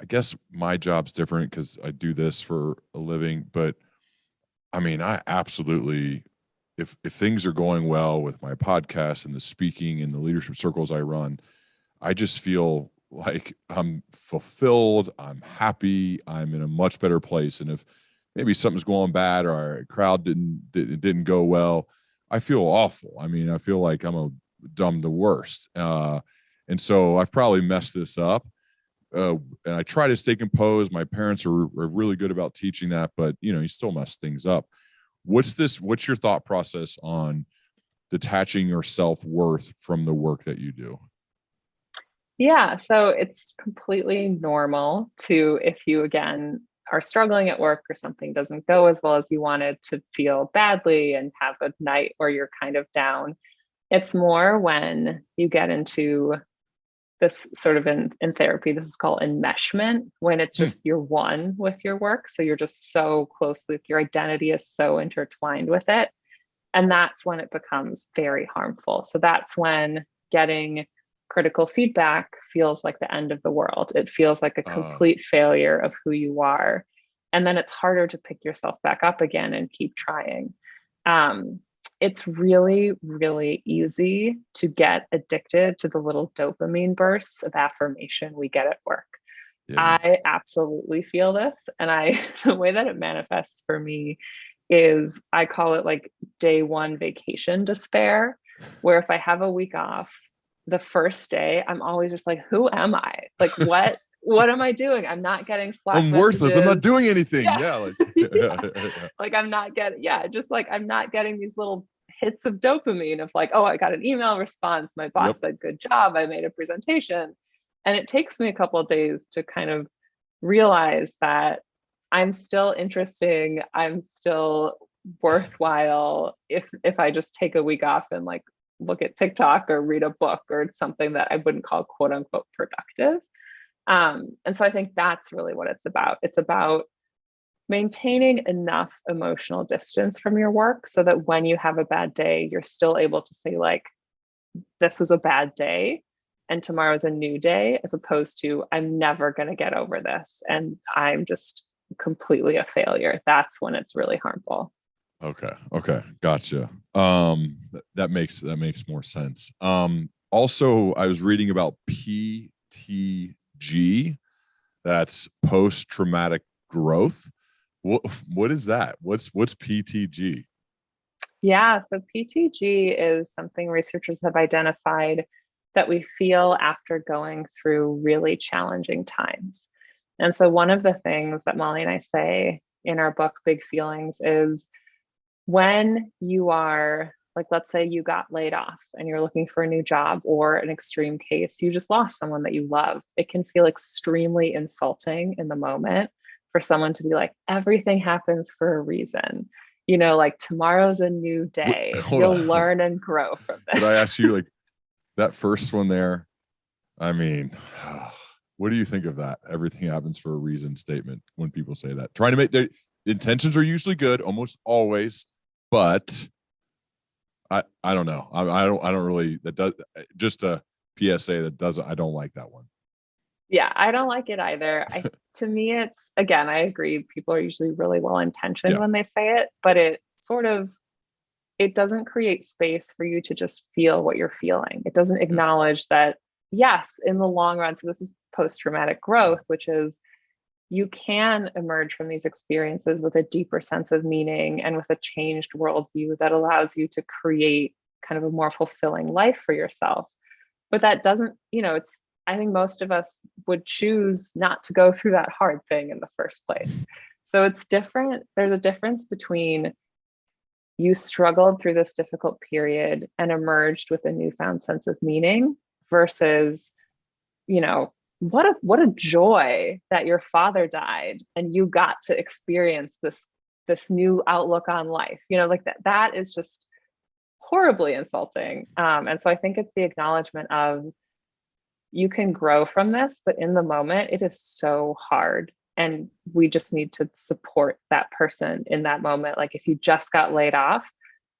I guess my job's different because I do this for a living, but I mean, I absolutely, if things are going well with my podcast and the speaking and the leadership circles I run, I just feel like I'm fulfilled, I'm happy, I'm in a much better place. And if maybe something's going bad or our crowd didn't go well, I feel awful. I mean, I feel like I'm the worst. And so I've probably messed this up. And I try to stay composed. My parents are really good about teaching that, but you still mess things up. What's your thought process on detaching your self-worth from the work that you do? Yeah, so it's completely normal to, if you again are struggling at work or something doesn't go as well as you wanted, to feel badly and have a night where you're kind of down. It's more when you get into this sort of in therapy, this is called enmeshment, when it's just you're one with your work. So you're just so closely, your identity is so intertwined with it. And that's when it becomes very harmful. So that's when getting critical feedback feels like the end of the world. It feels like a complete failure of who you are. And then it's harder to pick yourself back up again and keep trying. It's really, really easy to get addicted to the little dopamine bursts of affirmation we get at work. Yeah. I absolutely feel this. And the way that it manifests for me is I call it like day one vacation despair, where if I have a week off, the first day, I'm always just like, who am I? Like, what am I doing? I'm not getting Slack I'm worthless. messages. I'm not doing anything. Yeah. Like I'm not getting, just like I'm not getting these little hits of dopamine of like, oh, I got an email response. My boss said, good job. I made a presentation. And it takes me a couple of days to kind of realize that I'm still interesting. I'm still worthwhile if I just take a week off and like look at TikTok or read a book or something that I wouldn't call quote unquote productive. And so I think that's really what it's about. It's about maintaining enough emotional distance from your work so that when you have a bad day, you're still able to say like, this was a bad day and tomorrow's a new day, as opposed to I'm never going to get over this and I'm just completely a failure. That's when it's really harmful. Okay. Gotcha. That makes more sense. Also, I was reading about PTG. That's post-traumatic growth. What is that? What's PTG? Yeah, so PTG is something researchers have identified that we feel after going through really challenging times. And so one of the things that Molly and I say in our book, Big Feelings, is when you are, like, let's say you got laid off and you're looking for a new job, or an extreme case, you just lost someone that you love. It can feel extremely insulting in the moment for someone to be like, everything happens for a reason. Like tomorrow's a new day. You'll learn and grow from this. Did I ask you, like, that first one there? I mean, what do you think of that? Everything happens for a reason statement when people say that. Trying to make their intentions are usually good, almost always, but I don't know. I don't really, that does just PSA that doesn't, I don't like that one. Yeah, I don't like it either. To me, it's, again, I agree. People are usually really well intentioned Yeah. when they say it, but it doesn't create space for you to just feel what you're feeling. It doesn't acknowledge that, yes, in the long run, so this is post-traumatic growth, which is you can emerge from these experiences with a deeper sense of meaning and with a changed worldview that allows you to create kind of a more fulfilling life for yourself. But that doesn't, it's, I think most of us would choose not to go through that hard thing in the first place. So it's different. There's a difference between you struggled through this difficult period and emerged with a newfound sense of meaning versus, what a joy that your father died and you got to experience this new outlook on life. Like that is just horribly insulting. And so I think it's the acknowledgement of, you can grow from this, but in the moment, it is so hard. And we just need to support that person in that moment. Like if you just got laid off,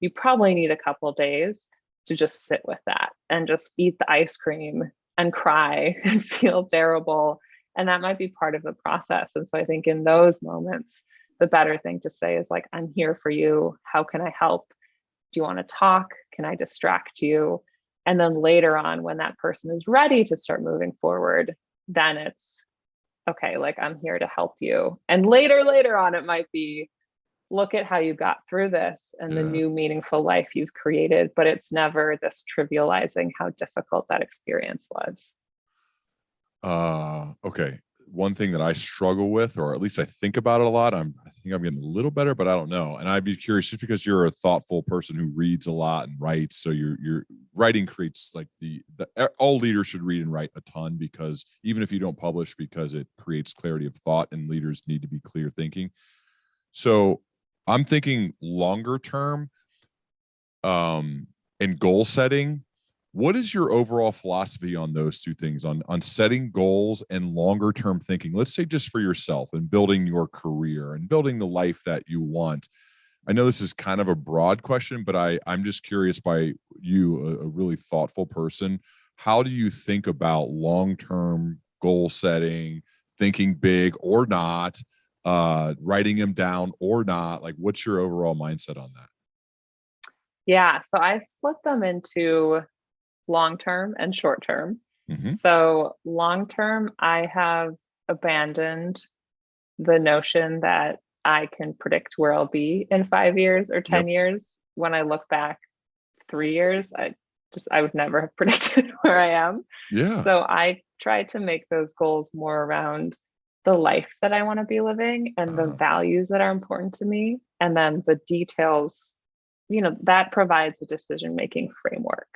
you probably need a couple of days to just sit with that and just eat the ice cream and cry and feel terrible. And that might be part of the process. And so I think in those moments, the better thing to say is like, I'm here for you. How can I help? Do you want to talk? Can I distract you? And then later on, when that person is ready to start moving forward, then it's okay, like I'm here to help you. And later on, it might be, look at how you got through this and the new meaningful life you've created. But it's never this trivializing how difficult that experience was. Okay. One thing that I struggle with, or at least I think about it a lot, I think I'm getting a little better, but I don't know. And I'd be curious, just because you're a thoughtful person who reads a lot and writes, so your writing creates like all leaders should read and write a ton, because even if you don't publish, because it creates clarity of thought and leaders need to be clear thinking. So I'm thinking longer term, and goal setting. What is your overall philosophy on those two things, on setting goals and longer term thinking? Let's say just for yourself and building your career and building the life that you want. I know this is kind of a broad question, but I'm just curious, by you, a really thoughtful person, how do you think about long-term goal setting, thinking big or not, writing them down or not? Like, what's your overall mindset on that? Yeah, so I split them into long-term and short-term. Mm-hmm. So long-term, I have abandoned the notion that I can predict where I'll be in 5 years or 10 years. When I look back 3 years, I would never have predicted where I am. Yeah. So I try to make those goals more around the life that I want to be living and the values that are important to me. And then the details, that provides a decision-making framework.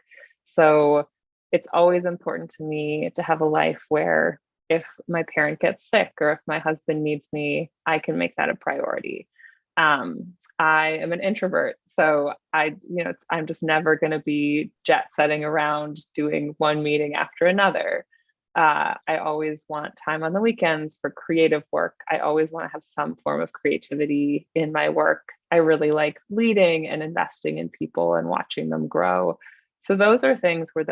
So it's always important to me to have a life where if my parent gets sick or if my husband needs me, I can make that a priority. I am an introvert, so I'm just never going to be jet setting around doing one meeting after another. I always want time on the weekends for creative work. I always want to have some form of creativity in my work. I really like leading and investing in people and watching them grow. So those are things where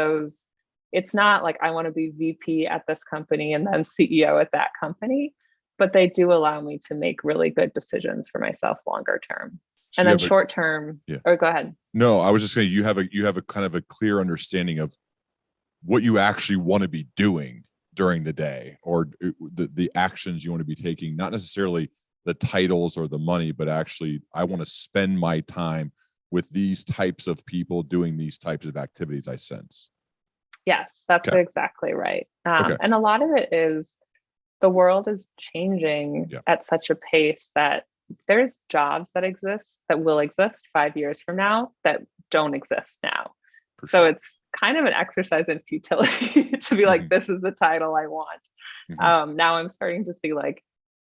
it's not like I want to be VP at this company and then CEO at that company, but they do allow me to make really good decisions for myself longer term. So and then short term, or go ahead. No, I was just saying, you have a kind of a clear understanding of what you actually want to be doing during the day, or the actions you want to be taking, not necessarily the titles or the money, but actually I want to spend my time with these types of people doing these types of activities, I sense. Yes, that's exactly right. And a lot of it is the world is changing at such a pace that there's jobs that exist that will exist 5 years from now that don't exist now. So it's kind of an exercise in futility to be like, this is the title I want. Now I'm starting to see like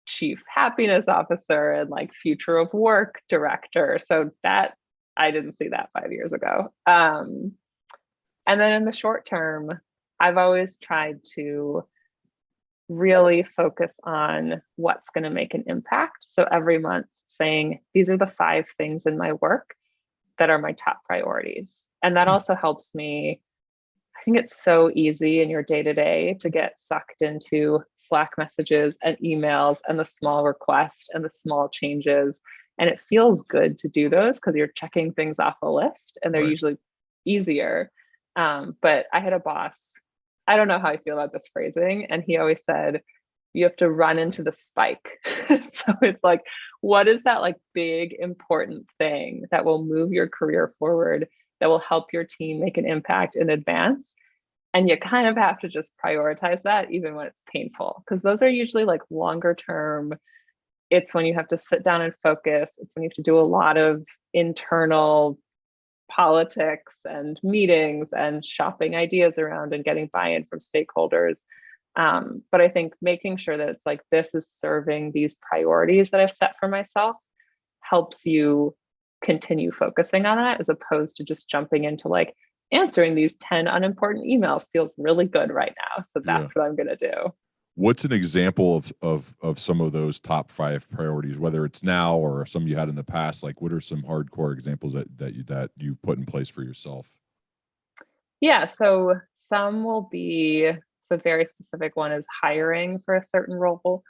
chief happiness officer and like future of work director. So that I didn't see that 5 years ago. And then in the short term, I've always tried to really focus on what's going to make an impact. So every month saying, these are the 5 things in my work that are my top priorities. And that also helps me think it's so easy in your day to day to get sucked into Slack messages and emails and the small requests and the small changes. And it feels good to do those because you're checking things off a list and they're Right. usually easier. But I had a boss, I don't know how I feel about this phrasing. And he always said, you have to run into the spike. So it's like, what is that like big important thing that will move your career forward, that will help your team make an impact in advance? And you kind of have to just prioritize that even when it's painful, because those are usually like longer term. It's when you have to sit down and focus. It's when you have to do a lot of internal politics and meetings and shopping ideas around and getting buy-in from stakeholders. But I think making sure that it's like, this is serving these priorities that I've set for myself helps you continue focusing on that, as opposed to just jumping into like answering these 10 unimportant emails feels really good right now. So that's what I'm going to do. What's an example of some of those top 5 priorities, whether it's now or some you had in the past? Like, what are some hardcore examples that you put in place for yourself? Yeah, so some will be, so very specific one is hiring for a certain role.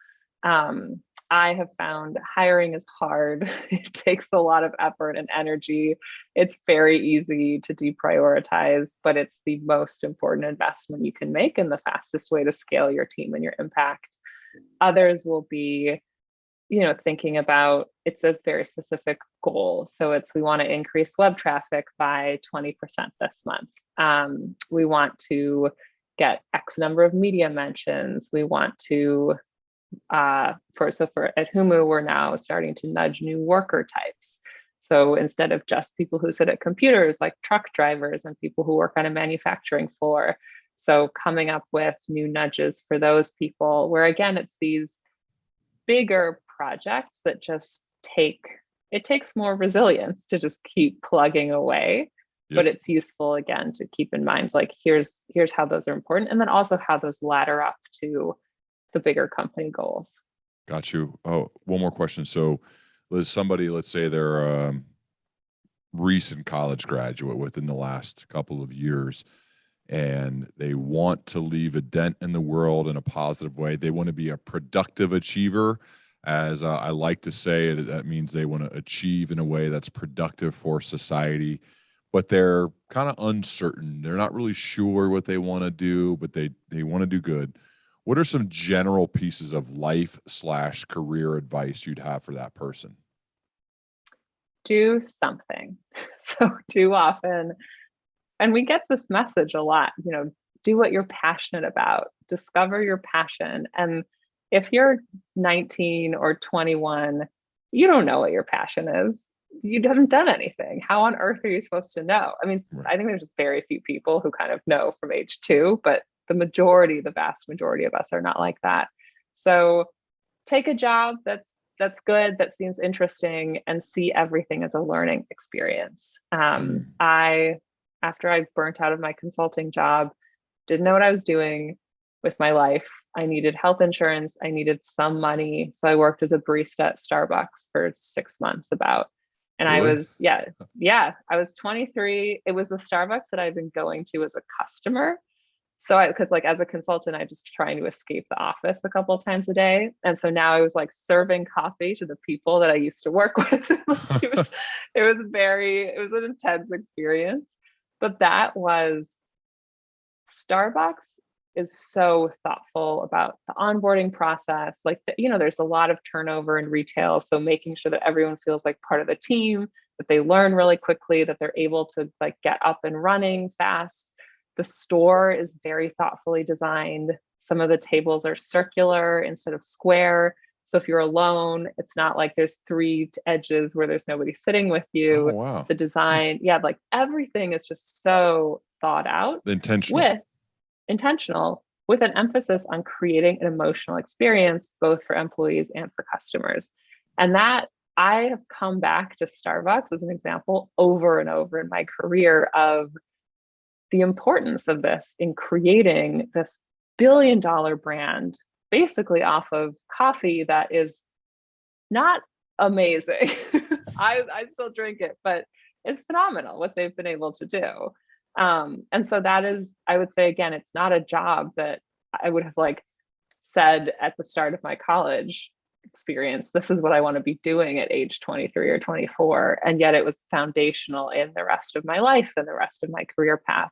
I have found hiring is hard. It takes a lot of effort and energy. It's very easy to deprioritize, but it's the most important investment you can make and the fastest way to scale your team and your impact. Others will be, thinking about, it's a very specific goal. So it's, we want to increase web traffic by 20% this month. We want to get X number of media mentions. We want to, for at Humu, we're now starting to nudge new worker types. So instead of just people who sit at computers, like truck drivers and people who work on a manufacturing floor. So coming up with new nudges for those people, where again, it's these bigger projects that just takes more resilience to just keep plugging away. Yep. But it's useful again to keep in mind, like, here's how those are important, and then also how those ladder up to the bigger company goals. Got you. Oh, one more question. So Liz, somebody, let's say they're a recent college graduate within the last couple of years, and they want to leave a dent in the world in a positive way. They want to be a productive achiever. As I like to say, that means they want to achieve in a way that's productive for society, but they're kind of uncertain. They're not really sure what they want to do, but they want to do good. What are some general pieces of life/career advice you'd have for that person? Do something. So too often, and we get this message a lot, do what you're passionate about, discover your passion. And if you're 19 or 21, you don't know what your passion is. You haven't done anything. How on earth are you supposed to know? I mean, right. I think there's very few people who kind of know from age 2, but the vast majority of us are not like that. So take a job that's good, that seems interesting, and see everything as a learning experience. After I burnt out of my consulting job, didn't know what I was doing with my life. I needed health insurance. I needed some money. So I worked as a barista at Starbucks for 6 months and really? I was 23. It was the Starbucks that I've been going to as a customer. So because like as a consultant, I just trying to escape the office a couple of times a day. And so now I was like serving coffee to the people that I used to work with. it was an intense experience. But that was, Starbucks is so thoughtful about the onboarding process. Like, there's a lot of turnover in retail. So making sure that everyone feels like part of the team, that they learn really quickly, that they're able to like get up and running fast. The store is very thoughtfully designed. Some of the tables are circular instead of square. So if you're alone, it's not like there's 3 edges where there's nobody sitting with you. Oh, wow. The design, like everything is just so thought out. Intentional with an emphasis on creating an emotional experience, both for employees and for customers. And that, I have come back to Starbucks as an example over and over in my career of the importance of this in creating this billion-dollar brand basically off of coffee that is not amazing. I still drink it, but it's phenomenal what they've been able to do. And so that is, I would say, again, it's not a job that I would have like said at the start of my college experience, this is what I want to be doing at age 23 or 24. And yet it was foundational in the rest of my life and the rest of my career path.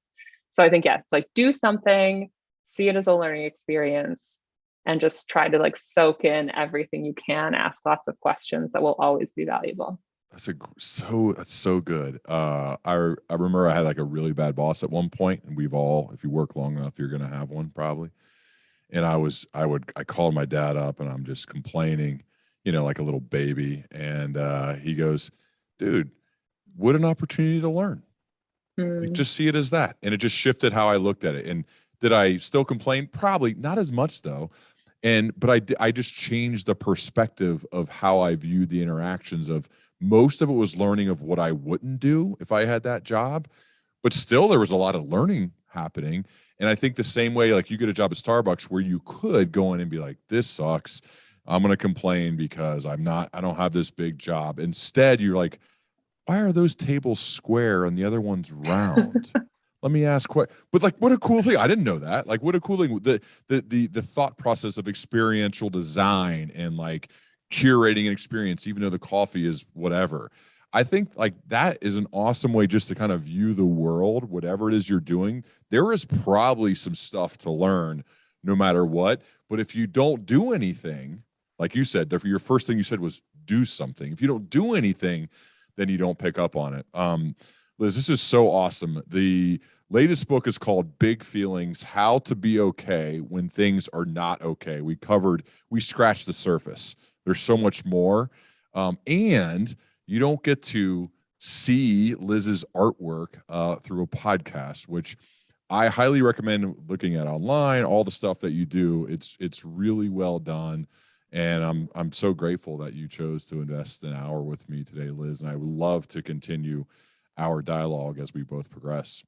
So I think, yeah, it's like do something, see it as a learning experience, and just try to like soak in everything you can, ask lots of questions that will always be valuable. That's so good. I remember I had like a really bad boss at one point, and we've all, if you work long enough, you're gonna have one probably. And I called my dad up and I'm just complaining, like a little baby. And he goes, dude, what an opportunity to learn. Like, Mm. just see it as that. And it just shifted how I looked at it. And did I still complain? Probably not as much though. But I just changed the perspective of how I viewed the interactions. Of most of it was learning of what I wouldn't do if I had that job, but still there was a lot of learning happening. And I think the same way, like you get a job at Starbucks where you could go in and be like, this sucks. I'm going to complain because I don't have this big job. Instead, you're like, why are those tables square and the other one's round? Let me ask what, but like, what a cool thing. I didn't know that. Like, what a cool thing. The thought process of experiential design and like curating an experience, even though the coffee is whatever. I think like that is an awesome way just to kind of view the world, whatever it is you're doing. There is probably some stuff to learn no matter what. But if you don't do anything, like you said, your first thing you said was do something. If you don't do anything, then you don't pick up on it. Liz, this is so awesome. The latest book is called Big Feelings: How to Be Okay When Things Are Not Okay. We scratched the surface. There's so much more. And you don't get to see Liz's artwork through a podcast, which I highly recommend looking at online, all the stuff that you do. It's really well done. And I'm so grateful that you chose to invest an hour with me today, Liz. And I would love to continue our dialogue as we both progress.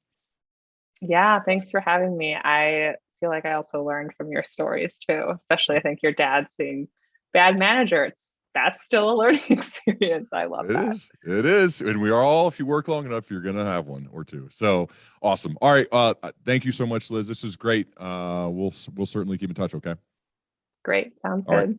Yeah, thanks for having me. I feel like I also learned from your stories too, especially I think your dad seeing bad manager. That's still a learning experience. I love that. It is. And we are all, if you work long enough, you're going to have one or two. So awesome. All right. Thank you so much, Liz. This is great. We'll certainly keep in touch. Okay. Great. Sounds All right. good.